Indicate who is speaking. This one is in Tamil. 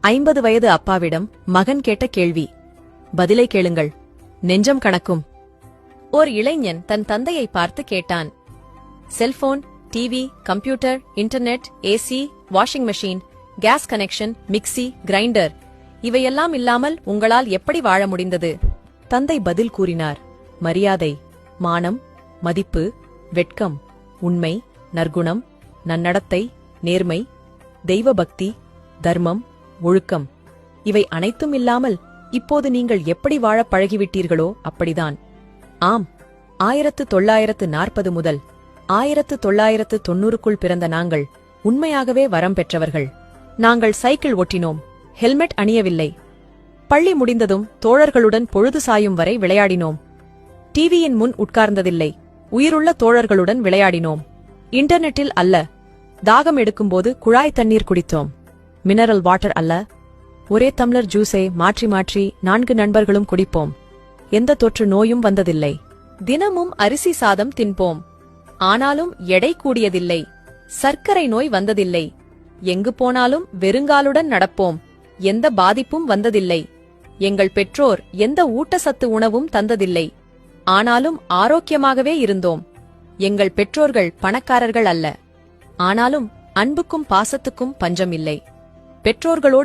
Speaker 1: 50 வயது அப்பாவிடம் மகன் கேட்ட கேள்வி. பதிலை கேளுங்கள், நெஞ்சம் கணக்கும். ஓர் இளைஞன் தன் தந்தையை பார்த்து கேட்டான். Cellphone, TV, computer, internet, AC, washing machine, gas connection, mixie, grinder இவையெல்லாம் இல்லாமல் உங்களால் எப்படி வாழ முடிந்தது? தந்தை பதில் கூறினார். மரியாதை, மானம், மதிப்பு, வெட்கம், உண்மை, நற்குணம், நன்னடத்தை, நேர்மை, தெய்வபக்தி, தர்மம், ஒழுக்கம் இவை அனைத்தும் இல்லாமல் இப்போது நீங்கள் எப்படி வாழப் பழகிவிட்டீர்களோ அப்படிதான். ஆம், 1940 முதல் 1990க்குள் பிறந்த நாங்கள் உண்மையாகவே வரம் பெற்றவர்கள். நாங்கள் சைக்கிள் ஓட்டினோம், ஹெல்மெட் அணியவில்லை. பள்ளி முடிந்ததும் தோழர்களுடன் பொழுது சாயும் வரை விளையாடினோம். டிவியின் முன் உட்கார்ந்ததில்லை, உயிருள்ள தோழர்களுடன் விளையாடினோம். இன்டர்நெட்டில் அல்ல, தாகம் எடுக்கும்போது குழாய் தண்ணீர் குடித்தோம். மினரல் வாட்டர் அல்ல, ஒரே டம்ளர் ஜூஸை மாற்றி மாற்றி 4 நண்பர்களும் குடிப்போம். எந்த தொற்று நோயும் வந்ததில்லை. தினமும் அரிசி சாதம் தின்போம். ஆனாலும் எடை கூடியதில்லை. சர்க்கரை நோய் வந்ததில்லை. எங்கு போனாலும் வெறுங்காலுடன் நடப்போம். எந்த பாதிப்பும் வந்ததில்லை. எங்கள் பெற்றோர் எந்த ஊட்டச்சத்து உணவும் தந்ததில்லை. ஆனாலும் ஆரோக்கியமாகவே இருந்தோம். எங்கள் பெற்றோர்கள் பணக்காரர்கள் அல்ல. ஆனாலும் அன்புக்கும் பாசத்துக்கும் பஞ்சம் இல்லை. பெற்றோர்களோடு